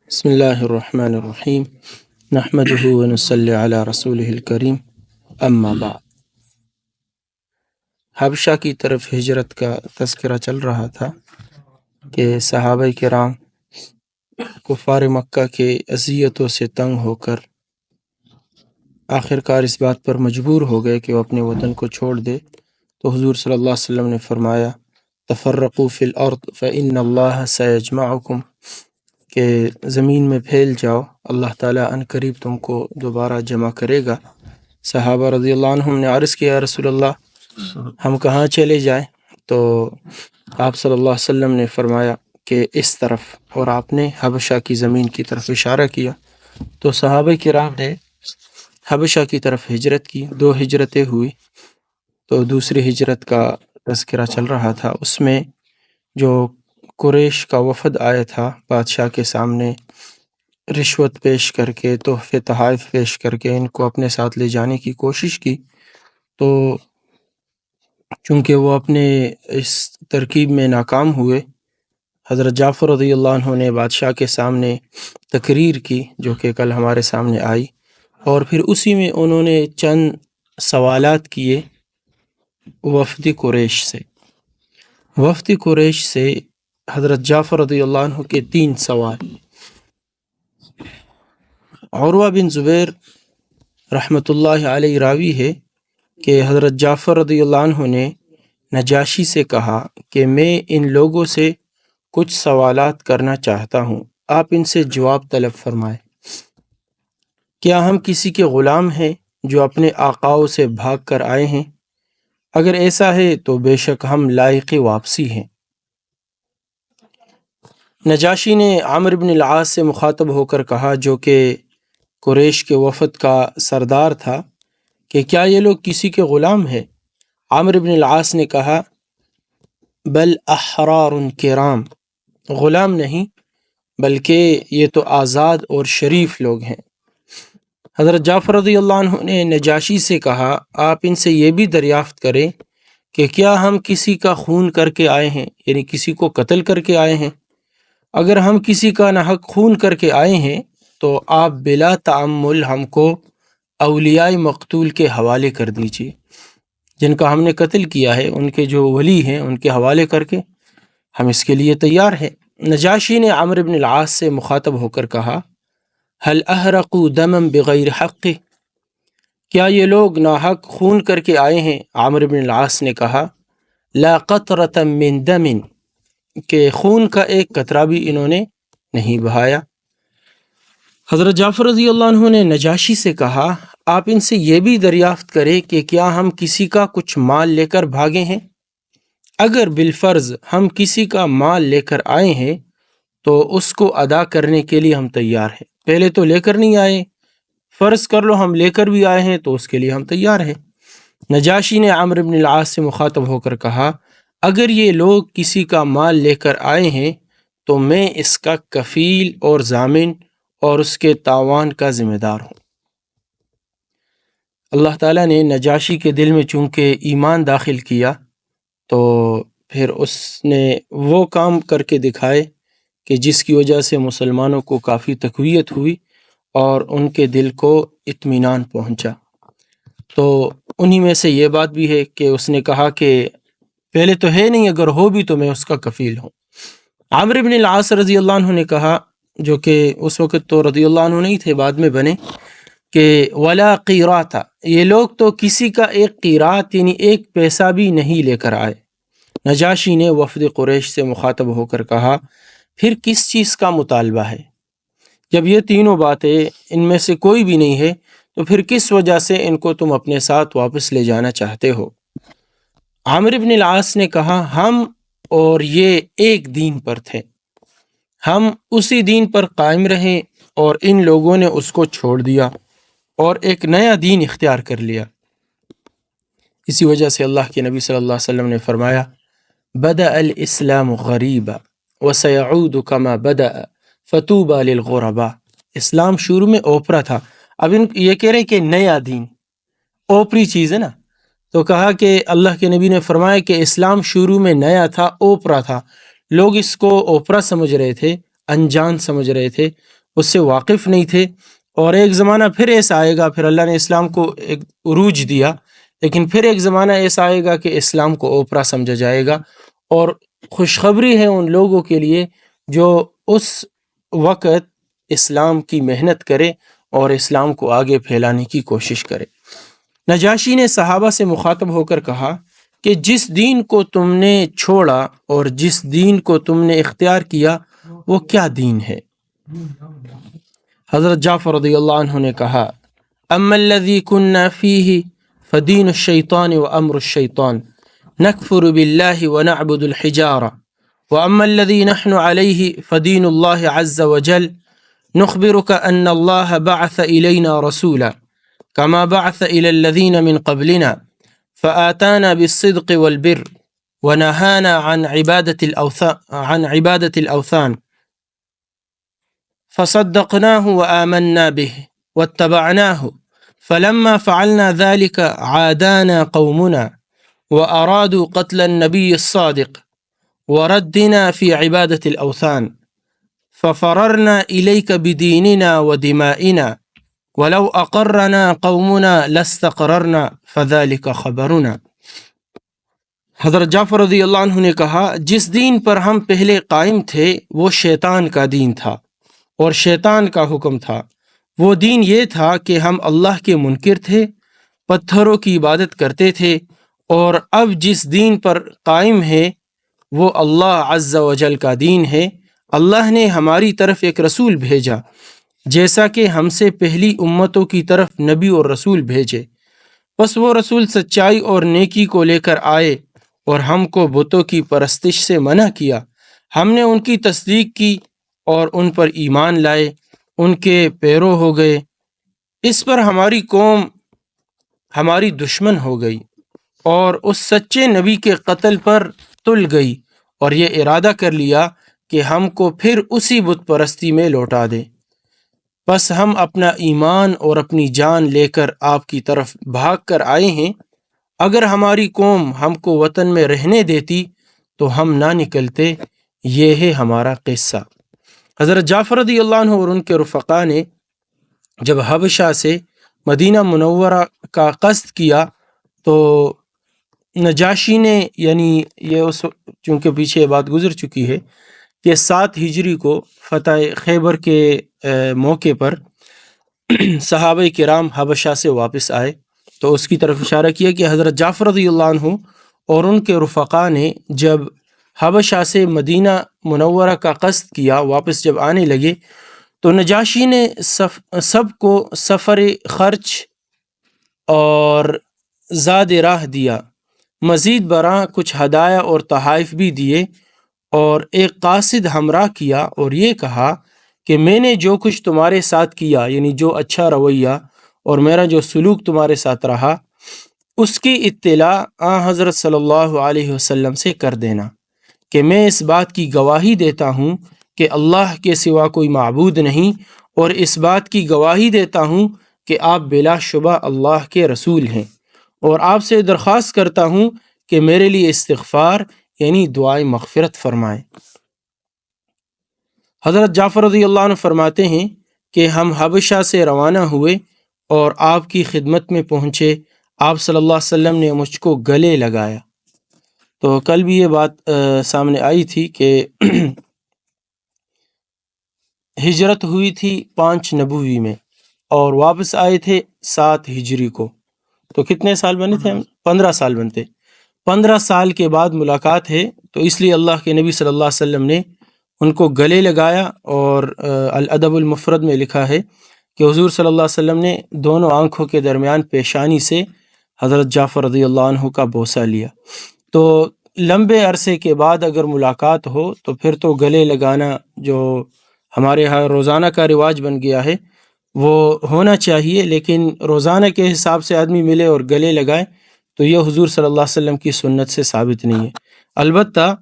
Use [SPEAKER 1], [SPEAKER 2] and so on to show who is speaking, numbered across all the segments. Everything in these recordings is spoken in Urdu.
[SPEAKER 1] بسم اللہ الرحمن الرحیم نحمدہ ونصلی علی رسولہ الکریم اما بعد۔ حبشہ کی طرف ہجرت کا تذکرہ چل رہا تھا کہ صحابہ کرام کفار مکہ کے اذیتوں سے تنگ ہو کر آخرکار اس بات پر مجبور ہو گئے کہ وہ اپنے وطن کو چھوڑ دے، تو حضور صلی اللہ علیہ وسلم نے فرمایا تفرقوا فی الارض فإن اللہ سیجمعکم، کہ زمین میں پھیل جاؤ، اللہ تعالیٰ عنقریب قریب تم کو دوبارہ جمع کرے گا۔ صحابہ رضی اللہ عنہم نے عرض کیا یا رسول اللہ ہم کہاں چلے جائیں؟ تو آپ صلی اللہ علیہ وسلم نے فرمایا کہ اس طرف، اور آپ نے حبشہ کی زمین کی طرف اشارہ کیا، تو صحابہ کرام نے حبشہ کی طرف ہجرت کی۔ 2 ہجرتیں ہوئی، تو دوسری ہجرت کا تذکرہ چل رہا تھا۔ اس میں جو قریش کا وفد آیا تھا بادشاہ کے سامنے، رشوت پیش کر کے، تحفے تحائف پیش کر کے ان کو اپنے ساتھ لے جانے کی کوشش کی، تو چونکہ وہ اپنے اس ترکیب میں ناکام ہوئے، حضرت جعفر رضی اللہ عنہ نے بادشاہ کے سامنے تقریر کی جو کہ کل ہمارے سامنے آئی، اور پھر اسی میں انہوں نے چند سوالات کیے وفد قریش سے۔ وفد قریش سے حضرت جعفر رضی اللہ عنہ کے 3 سوال۔ عروہ بن زبیر رحمۃ اللہ علیہ راوی ہے کہ حضرت جعفر رضی اللہ عنہ نے نجاشی سے کہا کہ میں ان لوگوں سے کچھ سوالات کرنا چاہتا ہوں، آپ ان سے جواب طلب فرمائیں۔ کیا ہم کسی کے غلام ہیں جو اپنے آقاؤں سے بھاگ کر آئے ہیں؟ اگر ایسا ہے تو بے شک ہم لائق واپسی ہیں۔ نجاشی نے عمرو بن العاص سے مخاطب ہو کر کہا، جو کہ قریش کے وفد کا سردار تھا، کہ کیا یہ لوگ کسی کے غلام ہیں؟ عمرو بن العاص نے کہا بل احرار کرام، غلام نہیں بلکہ یہ تو آزاد اور شریف لوگ ہیں۔ حضرت جعفر رضی اللہ عنہ نے نجاشی سے کہا آپ ان سے یہ بھی دریافت کریں کہ کیا ہم کسی کا خون کر کے آئے ہیں، یعنی کسی کو قتل کر کے آئے ہیں؟ اگر ہم کسی کا ناحق خون کر کے آئے ہیں تو آپ بلا تعمل ہم کو اولیاء مقتول کے حوالے کر دیجیے، جن کا ہم نے قتل کیا ہے ان کے جو ولی ہیں ان کے حوالے کر کے ہم اس کے لیے تیار ہیں۔ نجاشی نے عمرو بن العاص سے مخاطب ہو کر کہا هل احرقوا دما بغیر حق، کیا یہ لوگ ناحق خون کر کے آئے ہیں؟ عمرو بن العاص نے کہا لا قطرة من دم، کہ خون کا ایک قطرہ بھی انہوں نے نہیں بہایا۔ حضرت جعفر رضی اللہ عنہ نے نجاشی سے کہا آپ ان سے یہ بھی دریافت کریں کہ کیا ہم کسی کا کچھ مال لے کر بھاگے ہیں؟ اگر بالفرض ہم کسی کا مال لے کر آئے ہیں تو اس کو ادا کرنے کے لیے ہم تیار ہیں۔ پہلے تو لے کر نہیں آئے، فرض کر لو ہم لے کر بھی آئے ہیں تو اس کے لیے ہم تیار ہیں۔ نجاشی نے عمرو بن العاص سے مخاطب ہو کر کہا اگر یہ لوگ کسی کا مال لے کر آئے ہیں تو میں اس کا کفیل اور ضامن اور اس کے تاوان کا ذمہ دار ہوں۔ اللہ تعالیٰ نے نجاشی کے دل میں چونکہ ایمان داخل کیا تو پھر اس نے وہ کام کر کے دکھائے کہ جس کی وجہ سے مسلمانوں کو کافی تقویت ہوئی اور ان کے دل کو اطمینان پہنچا۔ تو انہی میں سے یہ بات بھی ہے کہ اس نے کہا کہ پہلے تو ہے نہیں، اگر ہو بھی تو میں اس کا کفیل ہوں۔ عمرو بن العاص رضی اللہ عنہ نے کہا، جو کہ اس وقت تو رضی اللہ عنہ نہیں تھے، بعد میں بنے، کہ ولا قیرات، یہ لوگ تو کسی کا ایک قیرات یعنی ایک پیسہ بھی نہیں لے کر آئے۔ نجاشی نے وفد قریش سے مخاطب ہو کر کہا پھر کس چیز کا مطالبہ ہے؟ جب یہ تینوں باتیں ان میں سے کوئی بھی نہیں ہے تو پھر کس وجہ سے ان کو تم اپنے ساتھ واپس لے جانا چاہتے ہو؟ عمرو بن العاص نے کہا ہم اور یہ ایک دین پر تھے، ہم اسی دین پر قائم رہیں اور ان لوگوں نے اس کو چھوڑ دیا اور ایک نیا دین اختیار کر لیا۔ اسی وجہ سے اللہ کے نبی صلی اللہ علیہ وسلم نے فرمایا بدأ الاسلام غریبا وسيعود كما بدأ فطوبى للغرباء، اسلام شروع میں اوپرا تھا، اب یہ کہہ رہے کہ نیا دین، اوپری چیز ہے نا، تو کہا کہ اللہ کے نبی نے فرمایا کہ اسلام شروع میں نیا تھا، اوپرا تھا، لوگ اس کو اوپرا سمجھ رہے تھے، انجان سمجھ رہے تھے، اس سے واقف نہیں تھے، اور ایک زمانہ پھر ایسا آئے گا، پھر اللہ نے اسلام کو ایک عروج دیا، لیکن پھر ایک زمانہ ایسا آئے گا کہ اسلام کو اوپرا سمجھا جائے گا۔ اور خوشخبری ہے ان لوگوں کے لیے جو اس وقت اسلام کی محنت کرے اور اسلام کو آگے پھیلانے کی کوشش کرے۔ نجاشی نے صحابہ سے مخاطب ہو کر کہا کہ جس دین کو تم نے چھوڑا اور جس دین کو تم نے اختیار کیا وہ کیا دین ہے؟ حضرت جعفر رضی اللہ عنہ نے کہا، اما الذی کننا فیہ فدین الشیطان وامر الشیطان نکفر باللہ ونعبد الحجارہ واما الذی نحن علیہ فدین اللہ عز وجل نخبرک ان اللہ بعث الینا رسولا كما بعث إلى الذين من قبلنا فآتانا بالصدق والبر ونهانا عن عبادة الأوثان فصدقناه وآمنا به واتبعناه فلما فعلنا ذلك عادانا قومنا وأرادوا قتل النبي الصادق وردنا في عبادة الأوثان ففررنا إليك بديننا ودمائنا وَلَوْ أَقَرَّنَا قَوْمُنَا لَاسْتَقْرَرْنَا فَذَلِكَ خَبَرُنَا۔ حضرت جعفر رضی اللہ عنہ نے کہا، جس دین پر ہم پہلے قائم تھے وہ شیطان کا دین تھا، اور شیطان کا حکم تھا۔ وہ دین یہ تھا کہ ہم اللہ کے منکر تھے، پتھروں کی عبادت کرتے تھے، اور اب جس دین پر قائم ہے وہ اللہ عز و جل کا دین ہے۔ اللہ نے ہماری طرف ایک رسول بھیجا جیسا کہ ہم سے پہلی امتوں کی طرف نبی اور رسول بھیجے، پس وہ رسول سچائی اور نیکی کو لے کر آئے اور ہم کو بتوں کی پرستش سے منع کیا۔ ہم نے ان کی تصدیق کی اور ان پر ایمان لائے، ان کے پیرو ہو گئے۔ اس پر ہماری قوم ہماری دشمن ہو گئی اور اس سچے نبی کے قتل پر تل گئی، اور یہ ارادہ کر لیا کہ ہم کو پھر اسی بت پرستی میں لوٹا دے۔ بس ہم اپنا ایمان اور اپنی جان لے کر آپ کی طرف بھاگ کر آئے ہیں۔ اگر ہماری قوم ہم کو وطن میں رہنے دیتی تو ہم نہ نکلتے۔ یہ ہے ہمارا قصہ۔ حضرت جعفر رضی اللہ عنہ اور ان کے رفقا نے جب حبشہ سے مدینہ منورہ کا قصد کیا تو نجاشی نے، یعنی یہ اس چونکہ پیچھے بات گزر چکی ہے کہ 7 ہجری کو فتح خیبر کے موقع پر صحابہ کرام حبشہ سے واپس آئے، تو اس کی طرف اشارہ کیا کہ حضرت جعفر رضی اللہ عنہ اور ان کے رفقا نے جب حبشہ سے مدینہ منورہ کا قصد کیا، واپس جب آنے لگے تو نجاشی نے سب کو سفر خرچ اور زاد راہ دیا، مزید برآں کچھ ہدایہ اور تحائف بھی دیے، اور ایک قاصد ہمراہ کیا اور یہ کہا کہ میں نے جو کچھ تمہارے ساتھ کیا، یعنی جو اچھا رویہ اور میرا جو سلوک تمہارے ساتھ رہا، اس کی اطلاع آن حضرت صلی اللہ علیہ وسلم سے کر دینا کہ میں اس بات کی گواہی دیتا ہوں کہ اللہ کے سوا کوئی معبود نہیں، اور اس بات کی گواہی دیتا ہوں کہ آپ بلا شبہ اللہ کے رسول ہیں، اور آپ سے درخواست کرتا ہوں کہ میرے لیے استغفار یعنی دعائے مغفرت فرمائیں۔ حضرت جعفر رضی اللہ عنہ فرماتے ہیں کہ ہم حبشہ سے روانہ ہوئے اور آپ کی خدمت میں پہنچے۔ آپ صلی اللہ علیہ وسلم نے مجھ کو گلے لگایا۔ تو کل بھی یہ بات سامنے آئی تھی کہ ہجرت ہوئی تھی 5 نبوی میں اور واپس آئے تھے 7 ہجری کو، تو کتنے سال بنے تھے؟ 15 سال بنتے۔ 15 سال کے بعد ملاقات ہے، تو اس لیے اللہ کے نبی صلی اللہ علیہ وسلم نے ان کو گلے لگایا، اور الادب المفرد میں لکھا ہے کہ حضور صلی اللہ علیہ وسلم نے دونوں آنکھوں کے درمیان پیشانی سے حضرت جعفر رضی اللہ عنہ کا بوسہ لیا۔ تو لمبے عرصے کے بعد اگر ملاقات ہو تو پھر تو گلے لگانا جو ہمارے ہاں روزانہ کا رواج بن گیا ہے وہ ہونا چاہیے، لیکن روزانہ کے حساب سے آدمی ملے اور گلے لگائے تو یہ حضور صلی اللہ علیہ وسلم کی سنت سے ثابت نہیں ہے۔ البتہ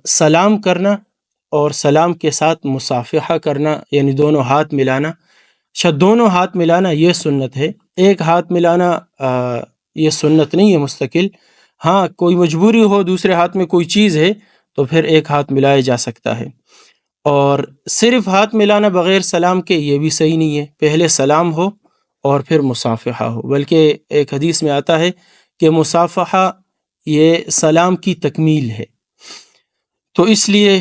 [SPEAKER 1] سلام کرنا اور سلام کے ساتھ مصافحہ کرنا، یعنی دونوں ہاتھ ملانا، دونوں ہاتھ ملانا یہ سنت ہے۔ ایک ہاتھ ملانا یہ سنت نہیں ہے مستقل۔ ہاں کوئی مجبوری ہو، دوسرے ہاتھ میں کوئی چیز ہے تو پھر ایک ہاتھ ملایا جا سکتا ہے۔ اور صرف ہاتھ ملانا بغیر سلام کے یہ بھی صحیح نہیں ہے، پہلے سلام ہو اور پھر مصافحہ ہو، بلکہ ایک حدیث میں آتا ہے کہ مصافحہ یہ سلام کی تکمیل ہے۔ تو اس لیے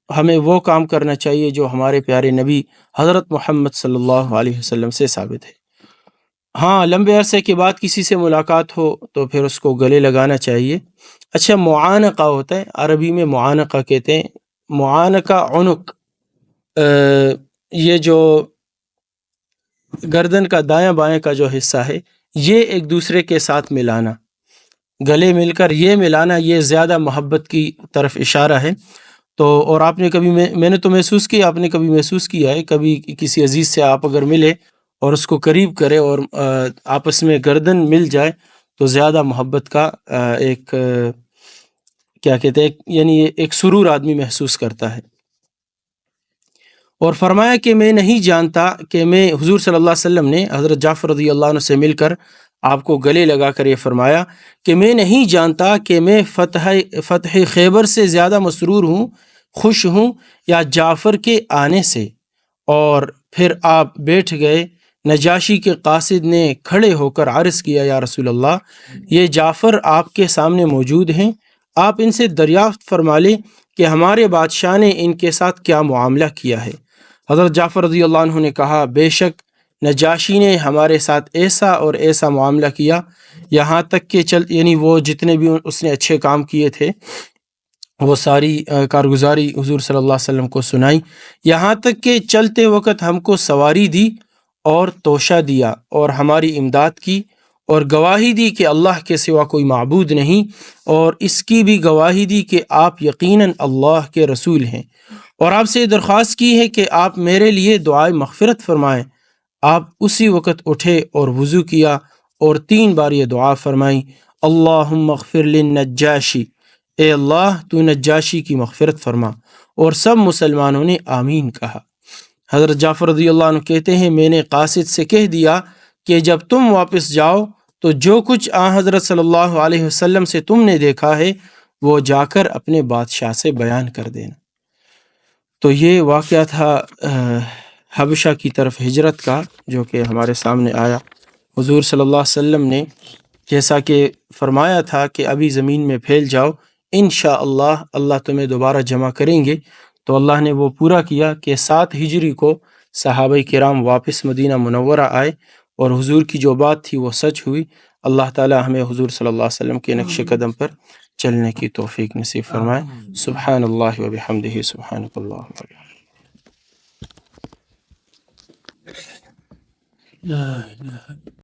[SPEAKER 1] ہمیں وہ کام کرنا چاہیے جو ہمارے پیارے نبی حضرت محمد صلی اللہ علیہ وسلم سے ثابت ہے۔ ہاں، لمبے عرصے کے بعد کسی سے ملاقات ہو تو پھر اس کو گلے لگانا چاہیے۔ اچھا، معانقہ ہوتا ہے، عربی میں معانقہ کہتے ہیں۔ معانقہ عنق، یہ جو گردن کا دایاں بایاں کا جو حصہ ہے، یہ ایک دوسرے کے ساتھ ملانا، گلے مل کر یہ ملانا، یہ زیادہ محبت کی طرف اشارہ ہے۔ تو اور آپ نے کبھی، میں نے تو محسوس کیا، آپ نے کبھی محسوس کیا ہے، کبھی کسی عزیز سے آپ اگر ملے اور اس کو قریب کرے اور آپس میں گردن مل جائے تو زیادہ محبت کا ایک کیا کہتے ہیں، یعنی ایک سرور آدمی محسوس کرتا ہے۔ اور فرمایا کہ میں نہیں جانتا کہ میں، حضور صلی اللہ علیہ وسلم نے حضرت جعفر رضی اللہ عنہ سے مل کر آپ کو گلے لگا کر یہ فرمایا کہ میں نہیں جانتا کہ میں فتح خیبر سے زیادہ مسرور ہوں، خوش ہوں، یا جعفر کے آنے سے۔ اور پھر آپ بیٹھ گئے۔ نجاشی کے قاصد نے کھڑے ہو کر عرض کیا، یا رسول اللہ، یہ جعفر آپ کے سامنے موجود ہیں، آپ ان سے دریافت فرما لیں کہ ہمارے بادشاہ نے ان کے ساتھ کیا معاملہ کیا ہے۔ حضرت جعفر رضی اللہ عنہ نے کہا، بے شک نجاشی نے ہمارے ساتھ ایسا اور ایسا معاملہ کیا، یہاں تک کہ یعنی وہ جتنے بھی اس نے اچھے کام کیے تھے وہ ساری کارگزاری حضور صلی اللہ علیہ وسلم کو سنائی، یہاں تک کہ چلتے وقت ہم کو سواری دی اور توشہ دیا اور ہماری امداد کی، اور گواہی دی کہ اللہ کے سوا کوئی معبود نہیں، اور اس کی بھی گواہی دی کہ آپ یقیناً اللہ کے رسول ہیں، اور آپ سے درخواست کی ہے کہ آپ میرے لیے دعائے مغفرت فرمائیں۔ آپ اسی وقت اٹھے اور وضو کیا اور 3 بار یہ دعا فرمائی، اللہم اغفر للنجاشی، اے اللہ تو نجاشی کی مغفرت فرما، اور سب مسلمانوں نے آمین کہا۔ حضرت جعفر رضی اللہ عنہ کہتے ہیں، میں نے قاصد سے کہہ دیا کہ جب تم واپس جاؤ تو جو کچھ حضرت صلی اللہ علیہ وسلم سے تم نے دیکھا ہے وہ جا کر اپنے بادشاہ سے بیان کر دینا۔ تو یہ واقعہ تھا حبشہ کی طرف ہجرت کا، جو کہ ہمارے سامنے آیا۔ حضور صلی اللہ علیہ وسلم نے جیسا کہ فرمایا تھا کہ ابھی زمین میں پھیل جاؤ، انشاءاللہ اللہ تمہیں دوبارہ جمع کریں گے، تو اللہ نے وہ پورا کیا کہ 7 ہجری کو صحابہ کرام واپس مدینہ منورہ آئے، اور حضور کی جو بات تھی وہ سچ ہوئی۔ اللہ تعالی ہمیں حضور صلی اللہ علیہ وسلم کے نقش قدم پر چلنے کی توفیق نصیب فرمائے۔ سبحان اللہ و بحمدہ، سبحانک اللہم و بحمدک۔ لا الہ